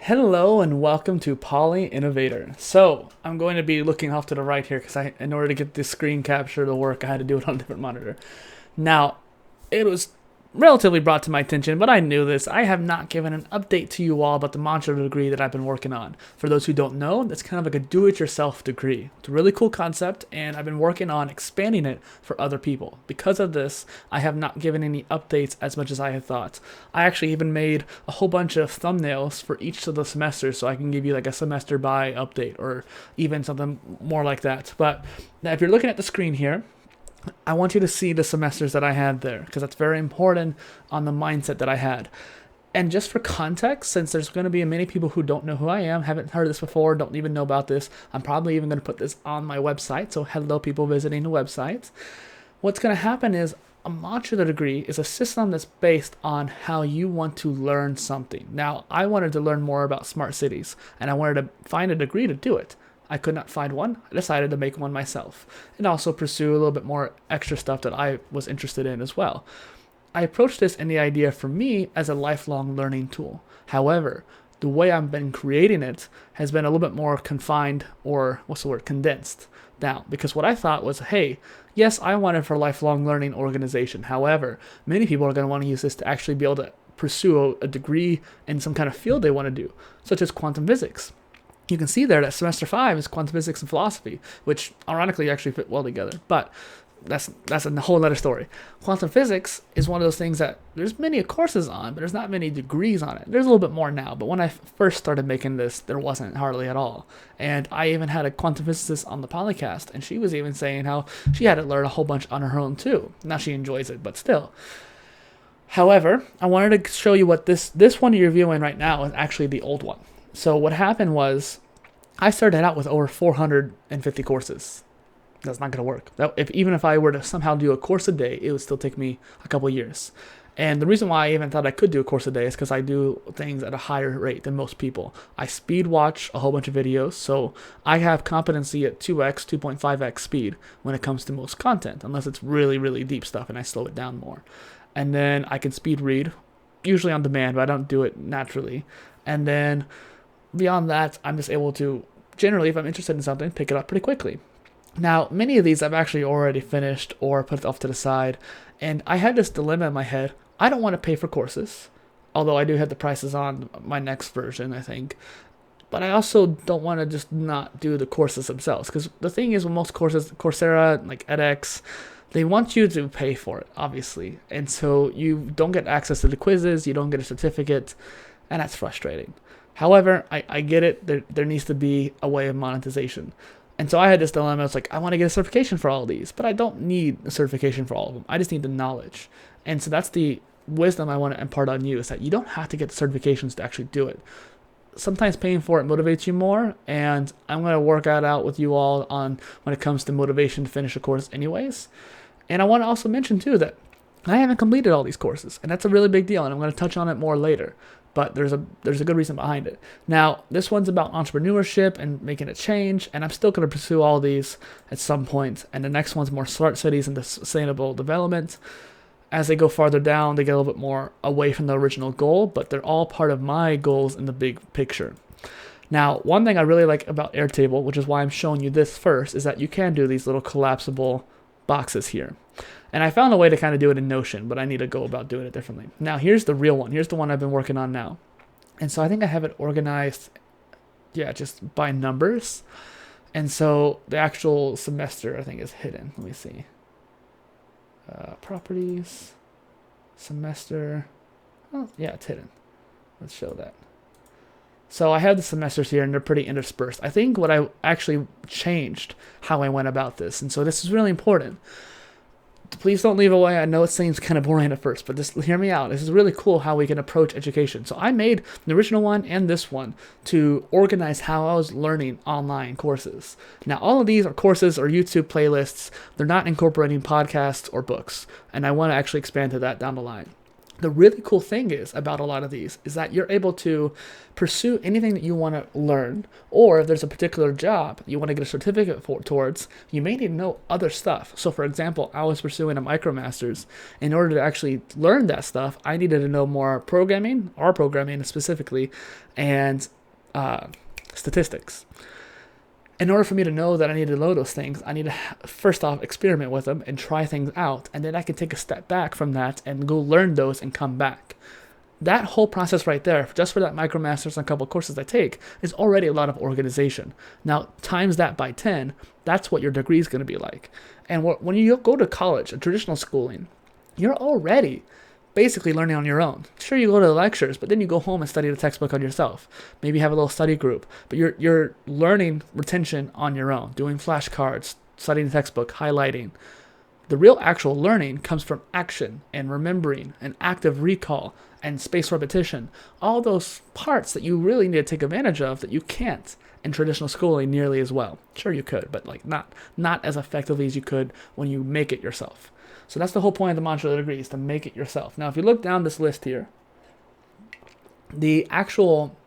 Hello and welcome to PolyInnovator. So I'm going to be looking off to the right here because in order to get this screen capture to work, I had to do it on a different monitor. Now, it was relatively brought to my attention, but I knew this. I have not given an update to you all about the modular degree that I've been working on. For those who don't know, that's kind of like a do-it-yourself degree. It's a really cool concept, and I've been working on expanding it for other people. Because of this, I have not given any updates as much as I had thought. I actually even made a whole bunch of thumbnails for each of the semesters, so I can give you like a semester by update or even something more like that. But now if you're looking at the screen here, I want you to see the semesters that I had there because that's very important on the mindset that I had. And just for context, since there's going to be many people who don't know who I am, haven't heard of this before, don't even know about this, I'm probably even going to put this on my website. So hello, people visiting the website. What's going to happen is a modular degree is a system that's based on how you want to learn something. Now, I wanted to learn more about smart cities, and I wanted to find a degree to do it. I could not find one. I decided to make one myself and also pursue a little bit more extra stuff that I was interested in as well. I approached this in the idea for me as a lifelong learning tool. However, the way I've been creating it has been a little bit more confined or condensed down, because what I thought was, hey, yes, I want it for a lifelong learning organization. However, many people are going to want to use this to actually be able to pursue a degree in some kind of field they want to do, such as quantum physics. You can see there that semester 5 is quantum physics and philosophy, which ironically actually fit well together, but that's a whole other story. Quantum physics is one of those things that there's many courses on, but there's not many degrees on it. There's a little bit more now, but when I first started making this, there wasn't hardly at all. And I even had a quantum physicist on the POLYCAST, and she was even saying how she had to learn a whole bunch on her own too. Now she enjoys it, but still. However, I wanted to show you what this one you're viewing right now is actually the old one. So what happened was I started out with over 450 courses. That's not going to work. Even if I were to somehow do a course a day, it would still take me a couple years. And the reason why I even thought I could do a course a day is because I do things at a higher rate than most people. I speed watch a whole bunch of videos, so I have competency at 2x, 2.5x speed when it comes to most content, unless it's really, really deep stuff and I slow it down more. And then I can speed read, usually on demand, but I don't do it naturally. And then beyond that, I'm just able to, generally, if I'm interested in something, pick it up pretty quickly. Now, many of these I've actually already finished or put off to the side, and I had this dilemma in my head. I don't want to pay for courses, although I do have the prices on my next version, I think. But I also don't want to just not do the courses themselves, because the thing is with most courses, Coursera, like edX, they want you to pay for it, obviously. And so you don't get access to the quizzes, you don't get a certificate, and that's frustrating. However, I get it. There needs to be a way of monetization. And so I had this dilemma. It's like, I want to get a certification for all of these, but I don't need a certification for all of them. I just need the knowledge. And so that's the wisdom I want to impart on you, is that you don't have to get the certifications to actually do it. Sometimes paying for it motivates you more, and I'm going to work that out with you all on when it comes to motivation to finish a course anyways. And I want to also mention, too, that I haven't completed all these courses, and that's a really big deal, and I'm going to touch on it more later. But there's a good reason behind it. Now, this one's about entrepreneurship and making a change, and I'm still going to pursue all these at some point. And the next one's more smart cities and sustainable development. As they go farther down, they get a little bit more away from the original goal, but they're all part of my goals in the big picture. Now, one thing I really like about Airtable, which is why I'm showing you this first, is that you can do these little collapsible boxes here. And I found a way to kind of do it in Notion, but I need to go about doing it differently. Now, here's the real one. Here's the one I've been working on now. And so I think I have it organized, just by numbers. And so the actual semester, I think, is hidden. Let me see. Properties, semester. Oh, yeah, it's hidden. Let's show that. So I have the semesters here, and they're pretty interspersed. I think what I actually changed how I went about this. And so this is really important. Please don't leave away. I know it seems kind of boring at first, but just hear me out. This is really cool how we can approach education. So I made the original one and this one to organize how I was learning online courses. Now, all of these are courses or YouTube playlists. They're not incorporating podcasts or books, and I want to actually expand to that down the line. The really cool thing is about a lot of these is that you're able to pursue anything that you want to learn, or if there's a particular job you want to get a certificate towards, you may need to know other stuff. So for example, I was pursuing a MicroMasters. In order to actually learn that stuff, I needed to know more programming, R programming specifically, and statistics. In order for me to know that I need to know those things, I need to first off experiment with them and try things out, and then I can take a step back from that and go learn those and come back. That whole process right there, just for that MicroMasters and a couple of courses I take, is already a lot of organization. Now, times that by 10, that's what your degree is going to be like. And when you go to college, a traditional schooling, you're already basically learning on your own. Sure, you go to the lectures, but then you go home and study the textbook on yourself. Maybe have a little study group, but you're learning retention on your own, doing flashcards, studying the textbook, highlighting. The real actual learning comes from action and remembering and active recall and spaced repetition. All those parts that you really need to take advantage of that you can't in traditional schooling nearly as well. Sure, you could, but like not as effectively as you could when you make it yourself. So that's the whole point of the modular degree, is to make it yourself. Now, if you look down this list here, the actual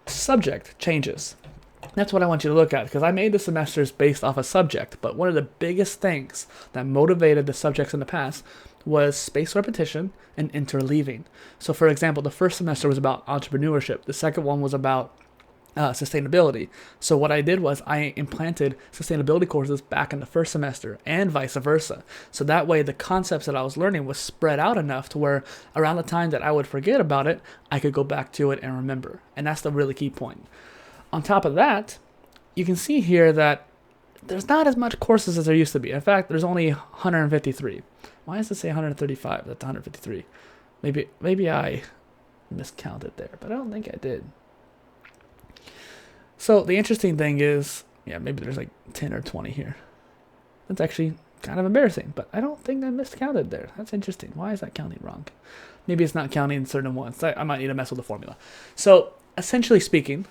subject changes. That's what I want you to look at, because I made the semesters based off a subject, but one of the biggest things that motivated the subjects in the past was spaced repetition and interleaving. So for example, the first semester was about entrepreneurship. The second one was about sustainability. So what I did was I implanted sustainability courses back in the first semester and vice versa. So that way the concepts that I was learning was spread out enough to where around the time that I would forget about it, I could go back to it and remember. And that's the really key point. On top of that, you can see here that there's not as much courses as there used to be. In fact, there's only 153. Why does it say 135? That's 153. Maybe I miscounted there, but I don't think I did. So the interesting thing is, yeah, maybe there's like 10 or 20 here. That's actually kind of embarrassing, but I don't think I miscounted there. That's interesting. Why is that counting wrong? Maybe it's not counting certain ones. I might need to mess with the formula. So essentially speaking,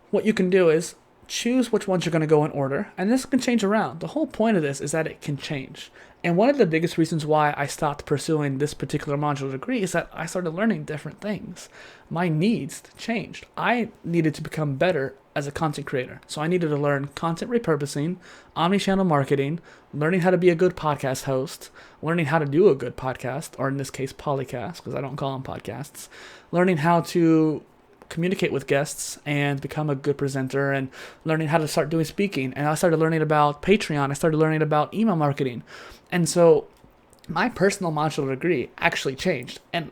what you can do is choose which ones you're going to go in order, and this can change around. The whole point of this is that it can change. And one of the biggest reasons why I stopped pursuing this particular modular degree is that I started learning different things. My needs changed. I needed to become better as a content creator. So I needed to learn content repurposing, omnichannel marketing, learning how to be a good podcast host, learning how to do a good podcast, or in this case, POLYCASTS, because I don't call them podcasts, learning how to communicate with guests and become a good presenter, and learning how to start doing speaking. And I started learning about Patreon. I started learning about email marketing. And so my personal modular degree actually changed. And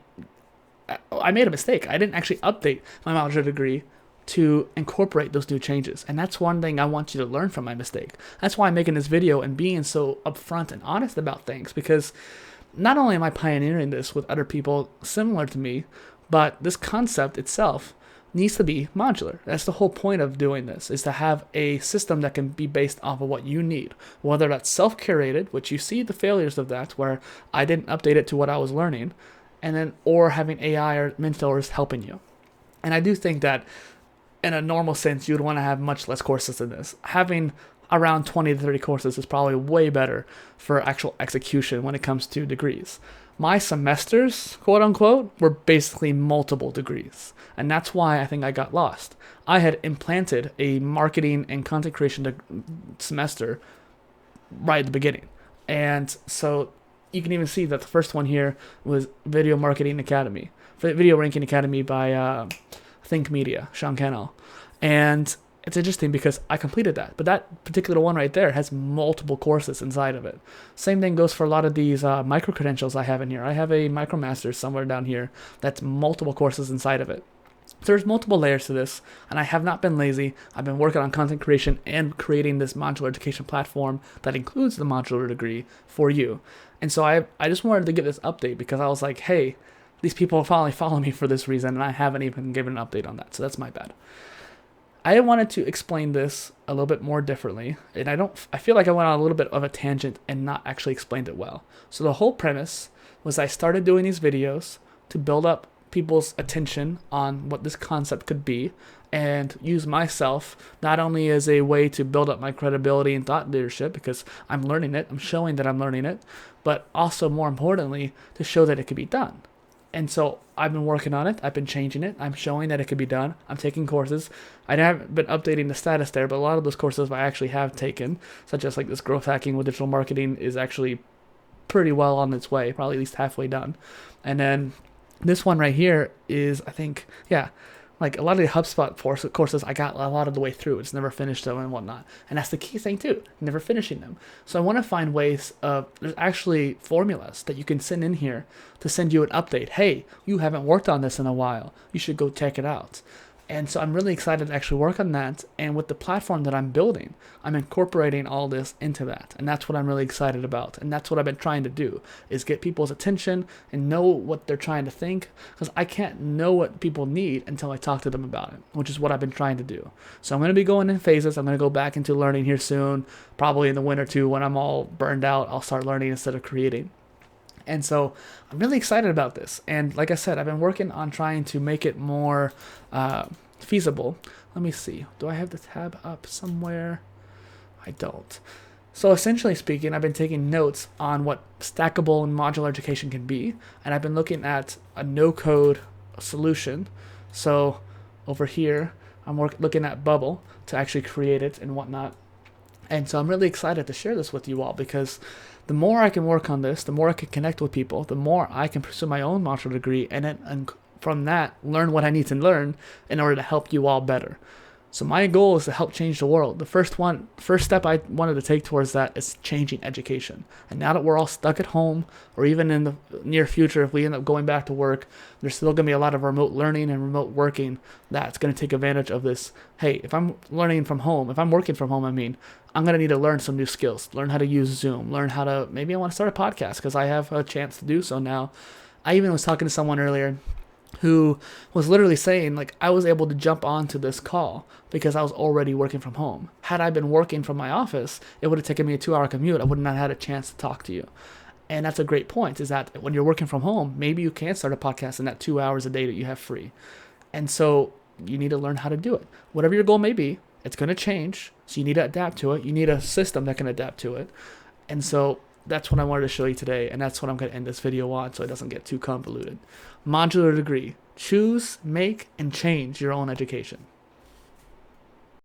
I made a mistake. I didn't actually update my modular degree to incorporate those new changes. And that's one thing I want you to learn from my mistake. That's why I'm making this video and being so upfront and honest about things, because not only am I pioneering this with other people similar to me, but this concept itself needs to be modular. That's the whole point of doing this, is to have a system that can be based off of what you need, whether that's self-curated, which you see the failures of that, where I didn't update it to what I was learning, and then or having AI or mentors helping you. And I do think that in a normal sense, you'd want to have much less courses than this. Having around 20 to 30 courses is probably way better for actual execution when it comes to degrees. My semesters, quote unquote, were basically multiple degrees. And that's why I think I got lost. I had implanted a marketing and content creation semester right at the beginning. And so you can even see that the first one here was Video Marketing Academy, Video Ranking Academy by Think Media, Sean Cannell. And it's interesting because I completed that, but that particular one right there has multiple courses inside of it. Same thing goes for a lot of these micro credentials I have in here. I have a MicroMasters somewhere down here that's multiple courses inside of it. So there's multiple layers to this, and I have not been lazy. I've been working on content creation and creating this modular education platform that includes the modular degree for you. And so I just wanted to give this update because I was like, hey, these people finally follow me for this reason, and I haven't even given an update on that. So that's my bad. I wanted to explain this a little bit more differently, and I feel like I went on a little bit of a tangent and not actually explained it well. So the whole premise was I started doing these videos to build up people's attention on what this concept could be, and use myself not only as a way to build up my credibility and thought leadership, because I'm learning it, I'm showing that I'm learning it, but also more importantly, to show that it could be done. And so I've been working on it. I've been changing it. I'm showing that it could be done. I'm taking courses. I haven't been updating the status there, but a lot of those courses I actually have taken, such as like this growth hacking with digital marketing, is actually pretty well on its way, probably at least halfway done. And then this one right here is, I think, yeah, like a lot of the HubSpot courses, I got a lot of the way through. It's never finished them and whatnot. And that's the key thing too, never finishing them. So I want to find ways of, there's actually formulas that you can send in here to send you an update. Hey, you haven't worked on this in a while. You should go check it out. And so I'm really excited to actually work on that. And with the platform that I'm building, I'm incorporating all this into that. And that's what I'm really excited about. And that's what I've been trying to do, is get people's attention and know what they're trying to think. Because I can't know what people need until I talk to them about it, which is what I've been trying to do. So I'm going to be going in phases. I'm going to go back into learning here soon, probably in the winter too. When I'm all burned out, I'll start learning instead of creating. And so I'm really excited about this. And like I said, I've been working on trying to make it more feasible. Let me see. Do I have the tab up somewhere? I don't. So essentially speaking, I've been taking notes on what stackable and modular education can be. And I've been looking at a no-code solution. So over here, I'm looking at Bubble to actually create it and whatnot. And so I'm really excited to share this with you all, because the more I can work on this, the more I can connect with people, the more I can pursue my own modular degree, and then from that, learn what I need to learn in order to help you all better. So my goal is to help change the world. The first step I wanted to take towards that is changing education. And now that we're all stuck at home, or even in the near future, if we end up going back to work, there's still going to be a lot of remote learning and remote working that's going to take advantage of this. Hey, if I'm learning from home, if I'm working from home, I'm going to need to learn some new skills, learn how to use Zoom, learn how to, maybe I want to start a podcast because I have a chance to do so now. I even was talking to someone earlier who was literally saying, like, I was able to jump onto this call because I was already working from home. Had I been working from my office, it would have taken me a 2-hour commute. I would not have had a chance to talk to you. And that's a great point, is that when you're working from home, maybe you can start a podcast in that 2 hours a day that you have free. And so you need to learn how to do it. Whatever your goal may be, it's going to change. So you need to adapt to it. You need a system that can adapt to it. And so that's what I wanted to show you today, and that's what I'm going to end this video on so it doesn't get too convoluted. Modular degree. Choose, make, and change your own education.